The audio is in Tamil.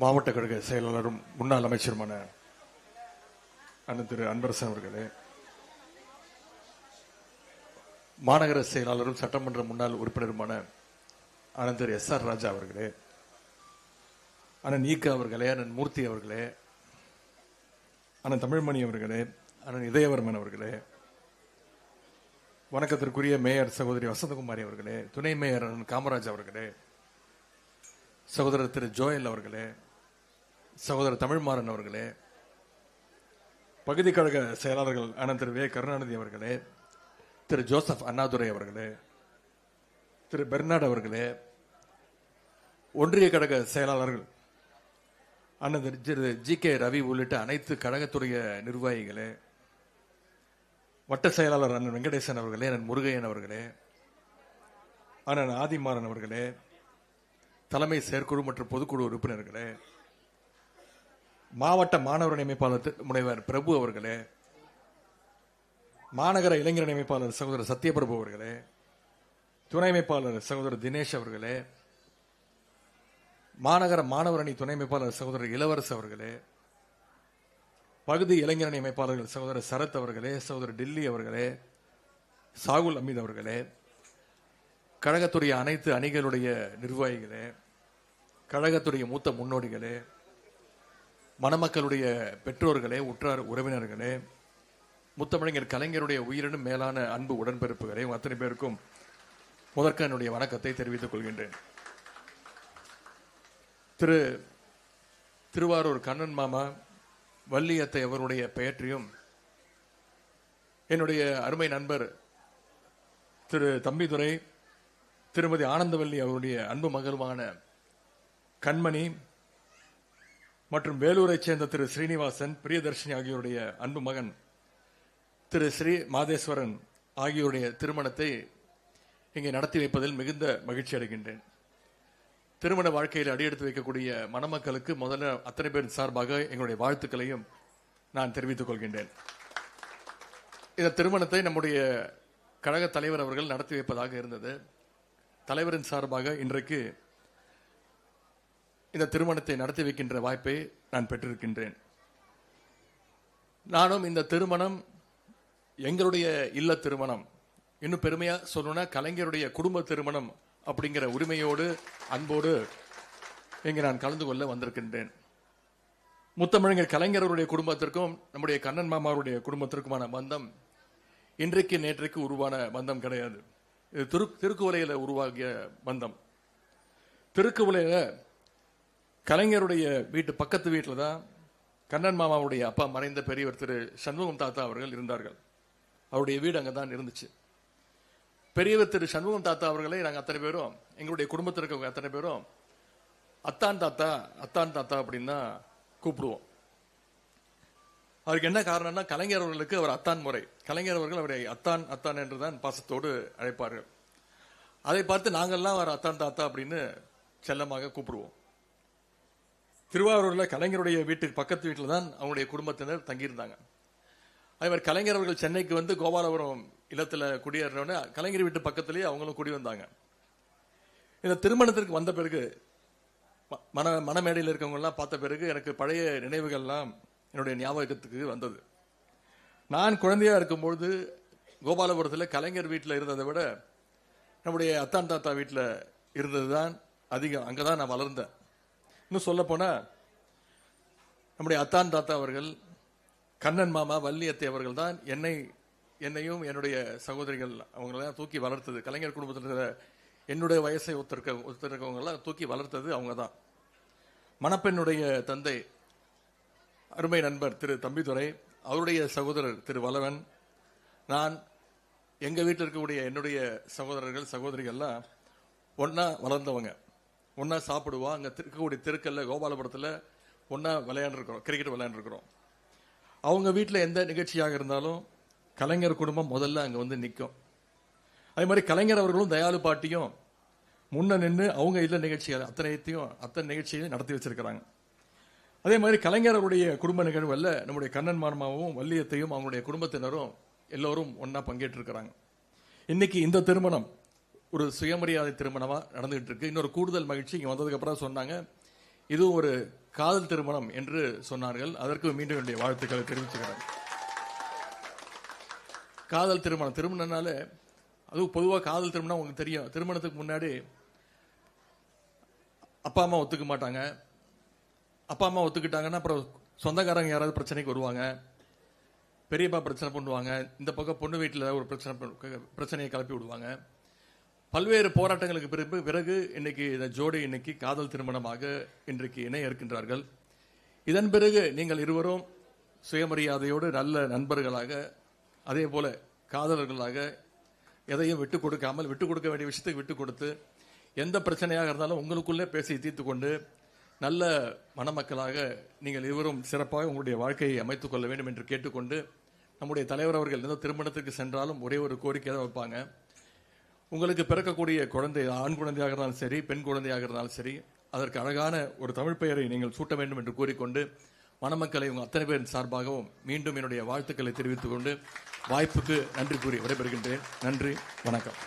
மாவட்ட கழக செயலாளரும் முன்னாள் அமைச்சருமான அண்ணன் திரு அன்பரசன் அவர்களே, மாநகர செயலாளரும் சட்டமன்ற முன்னாள் உறுப்பினருமான அண்ணன் திரு எஸ்.ஆர். ராஜா அவர்களே, அண்ணன் ஈகா அவர்களே, அண்ணன் மூர்த்தி அவர்களே, அண்ணன் தமிழ்மணி அவர்களே, அண்ணன் இதயவர்மன் அவர்களே, வணக்கத்திற்குரிய மேயர் சகோதரி வசந்தகுமாரி அவர்களே, துணை மேயர் அண்ணன் காமராஜ் அவர்களே, சகோதரர் திரு ஜோயல் அவர்களே, சகோதரர் தமிழ்மாறன் அவர்களே, பகுதி கழக செயலாளர்கள் அண்ணன் திரு வே கருணாநிதி அவர்களே, திரு ஜோசப் அண்ணாதுரை அவர்களே, திரு பெர்னாட் அவர்களே, ஒன்றிய கழக செயலாளர்கள் அண்ணன் திரு ஜி.கே. ரவி உள்ளிட்ட அனைத்து கழகத்துடைய நிர்வாகிகளே, வட்ட செயலாளர் அண்ணன் வெங்கடேசன் அவர்களே, அண்ணன் முருகையன் அவர்களே, அண்ணன் ஆதிமாறன் அவர்களே, தலைமை செயற்குழு மற்றும் பொதுக்குழு உறுப்பினர்களே, மாவட்ட மாணவர் அமைப்பாளர் முனைவர் பிரபு அவர்களே, மாநகர இளைஞர் அமைப்பாளர் சகோதரர் சத்யபிரபு அவர்களே, துணை அமைப்பாளர் சகோதரர் தினேஷ் அவர்களே, மாநகர மாணவர் அணி துணை அமைப்பாளர் சகோதரர் இளவரசு அவர்களே, பகுதி இளைஞரணி அமைப்பாளர்கள் சகோதரர் சரத் அவர்களே, சகோதரர் டில்லி அவர்களே, சாகுல் அமீத் அவர்களே, கழகத்துடைய அனைத்து அணிகளுடைய நிர்வாகிகளே, கழகத்துடைய மூத்த முன்னோடிகளே, மணமக்களுடைய பெற்றோர்களே, உற்றார் உறவினர்களே, முத்தமிழர் கலைஞருடைய உயிரினும் மேலான அன்பு உடன்பிறப்புகளே, அத்தனை பேருக்கும் முதற்க என்னுடைய வணக்கத்தை தெரிவித்துக் கொள்கின்றேன். திருவாரூர் கண்ணன் மாமா வள்ளியத்தை அவருடைய பெயற்றையும் என்னுடைய அருமை நண்பர் திரு தம்பிதுரை, திருமதி ஆனந்தவல்லி அவருடைய அன்பு மகளுமான கண்மணி மற்றும் வேலூரைச் சேர்ந்த திரு ஸ்ரீனிவாசன், பிரியதர்ஷினி ஆகியோருடைய அன்பு மகன் திரு ஸ்ரீ மாதேஸ்வரன் ஆகியோருடைய திருமணத்தை இங்கே நடத்தி வைப்பதில் மிகுந்த மகிழ்ச்சி அடைகின்றேன். திருமண வாழ்க்கையில் அடியெடுத்து வைக்கக்கூடிய மணமக்களுக்கு முதல்ல அத்தனை பேர் சார்பாக எங்களுடைய வாழ்த்துக்களையும் நான் தெரிவித்துக் கொள்கின்றேன். இந்த திருமணத்தை நம்முடைய கழக தலைவர் அவர்கள் நடத்தி வைப்பதாக இருந்தது. தலைவரின் சார்பாக இன்றைக்கு இந்த திருமணத்தை நடத்தி வைக்கின்ற வாய்ப்பை நான் பெற்றிருக்கின்றேன். நானும் இந்த திருமணம் எங்களுடைய இல்ல திருமணம், இன்னும் பெருமையா சொல்லணும்னா கலைஞருடைய குடும்ப திருமணம் அப்படிங்கிற உரிமையோடு அன்போடு இங்கே நான் கலந்து கொள்ள வந்திருக்கின்றேன். முத்தமிழர் கலைஞருடைய குடும்பத்திற்கும் நம்முடைய கண்ணன் மாமாவுடைய குடும்பத்திற்குமான பந்தம் இன்றைக்கு நேற்றைக்கு உருவான பந்தம் கிடையாது. இது திருக்குவளையில உருவாகிய பந்தம். திருக்குவளையில கலைஞருடைய வீட்டு பக்கத்து வீட்டில் தான் கண்ணன் மாமாவுடைய அப்பா மறைந்த பெரியவர் திரு சண்முகம் தாத்தா அவர்கள் இருந்தார்கள். அவருடைய வீடு அங்கதான் இருந்துச்சு. பெரியவர் திரு சண்முகம் தாத்தா அவர்களை நாங்கள் அத்தனை பேரும், எங்களுடைய குடும்பத்தில் இருக்கவங்க அத்தனை பேரும் அத்தான் தாத்தா அத்தான் தாத்தா அப்படின்னு தான் கூப்பிடுவோம். அவருக்கு என்ன காரணம்னா, கலைஞர் அவர்களுக்கு அவர் அத்தான் முறை. கலைஞர் அவர்கள் அவரை அத்தான் அத்தான் என்றுதான் பாசத்தோடு அழைப்பார்கள். அதை பார்த்து நாங்கள்லாம் அவர் அத்தான் தாத்தா அப்படின்னு செல்லமாக கூப்பிடுவோம். திருவாரூர்ல கலைஞருடைய வீட்டுக்கு பக்கத்து வீட்டில் தான் அவங்களுடைய குடும்பத்தினர் தங்கியிருந்தாங்க. அதே மாதிரி கலைஞர் அவர்கள் சென்னைக்கு வந்து கோபாலபுரம் இல்லத்தில் குடியேறினோடனே கலைஞர் வீட்டு பக்கத்திலேயே அவங்களும் குடி வந்தாங்க. இந்த திருமணத்திற்கு வந்த பிறகு மணமேடையில் இருக்கவங்கலாம் பார்த்த பிறகு எனக்கு பழைய நினைவுகள்லாம் என்னுடைய ஞாபகத்துக்கு வந்தது. நான் குழந்தையா இருக்கும்பொழுது கோபாலபுரத்தில் கலைஞர் வீட்டில் இருந்ததை விட நம்முடைய அத்தான் தாத்தா வீட்டில் இருந்தது தான் அதிகம். அங்கதான் நான் வளர்ந்தேன். இன்னும் சொல்ல போனா நம்முடைய அத்தான் தாத்தா அவர்கள், கண்ணன் மாமா, வள்ளியத்தை அவர்கள் தான் என்னையும் என்னுடைய சகோதரிகள் அவங்களெல்லாம் தூக்கி வளர்த்தது. கலைஞர் குடும்பத்தில் இருக்கிற என்னுடைய வயசை ஒத்திருக்கவங்கெல்லாம் தூக்கி வளர்த்தது அவங்க தான். மணப்பெண்ணுடைய தந்தை அருமை நண்பர் திரு தம்பிதுரை, அவருடைய சகோதரர் திரு வளவன், நான், எங்க வீட்டில் இருக்கக்கூடிய என்னுடைய சகோதரர்கள் சகோதரிகள்லாம் ஒன்னா வளர்ந்தவங்க. ஒன்னா சாப்பிடுவோம். அங்க இருக்கக்கூடிய தெருக்கல்ல கோபாலபுரத்தில் ஒன்னா விளையாண்டுருக்கிறோம், கிரிக்கெட் விளையாண்டுருக்கிறோம். அவங்க வீட்டில் எந்த நிகழ்ச்சியாக இருந்தாலும் கலைஞர் குடும்பம் முதல்ல அங்க வந்து நிற்கும். அதே மாதிரி கலைஞர் அவர்களும் தயாளு பாட்டியும் முன்ன நின்று அவங்க இல்ல நிகழ்ச்சிகள் அத்தனை நிகழ்ச்சிகளையும் நடத்தி வச்சிருக்கிறாங்க. அதே மாதிரி கலைஞர் அவருடைய குடும்ப நிகழ்வுல நம்முடைய கண்ணன் மாமாவும் வள்ளியத்தையும் அவங்களுடைய குடும்பத்தினரும் எல்லோரும் ஒன்னா பங்கேற்று இருக்கிறாங்க. இன்னைக்கு இந்த திருமணம் ஒரு சுயமரியாதை திருமணமா நடந்துகிட்டு இருக்கு. இன்னொரு கூடுதல் மகிழ்ச்சி இங்க வந்ததுக்கு அப்புறம் சொன்னாங்க, இது ஒரு காதல் திருமணம் என்று சொன்னார்கள். அதற்கு மீண்டும் என்னுடைய வாழ்த்துக்களை தெரிவிச்சுக்கிறேன். காதல் திருமணம், திருமணம்னால அதுவும் பொதுவாக காதல் திருமணம் உங்களுக்கு தெரியும். திருமணத்துக்கு முன்னாடி அப்பா அம்மா ஒத்துக்க மாட்டாங்க. அப்பா அம்மா ஒத்துக்கிட்டாங்கன்னா அப்புறம் சொந்தக்காரங்க யாராவது பிரச்சனைக்கு வருவாங்க, பெரியப்பா பிரச்சனை பண்ணுவாங்க, இந்த பக்கம் பொண்ணு வீட்டில் ஒரு பிரச்சனையை கிளப்பி விடுவாங்க. பல்வேறு போராட்டங்களுக்கு பிறகு இன்னைக்கு இந்த ஜோடி இன்னைக்கு காதல் திருமணமாக இன்றைக்கு இணைய இருக்கின்றார்கள். இதன் பிறகு நீங்கள் இருவரும் சுயமரியாதையோடு நல்ல நண்பர்களாக, அதே போல காதலர்களாக, எதையும் விட்டுக் கொடுக்காமல், விட்டுக் கொடுக்க வேண்டிய விஷயத்துக்கு விட்டுக் கொடுத்து, எந்த பிரச்சனையாக இருந்தாலும் உங்களுக்குள்ளே பேசி தீர்த்து கொண்டு நல்ல மணமக்களாக நீங்கள் இருவரும் சிறப்பாக உங்களுடைய வாழ்க்கையை அமைத்துக் கொள்ள வேண்டும் என்று கேட்டுக்கொண்டு, நம்முடைய தலைவர் அவர்கள் எந்த திருமணத்துக்கு சென்றாலும் ஒரே ஒரு கோரிக்கை தான் வைப்பாங்க. உங்களுக்கு பிறக்கக்கூடிய குழந்தை ஆண் குழந்தையாக இருந்தாலும் சரி, பெண் குழந்தையாக இருந்தாலும் சரி, அதற்கு அழகான ஒரு தமிழ் பெயரை நீங்கள் சூட்ட வேண்டும் என்று கூறிக்கொண்டு, மணமக்களை உங்கள் அத்தனை பேரின் சார்பாகவும் மீண்டும் என்னுடைய வாழ்த்துக்களை தெரிவித்துக் கொண்டு வாய்ப்புக்கு நன்றி கூறி விடைபெறுகின்றேன். நன்றி, வணக்கம்.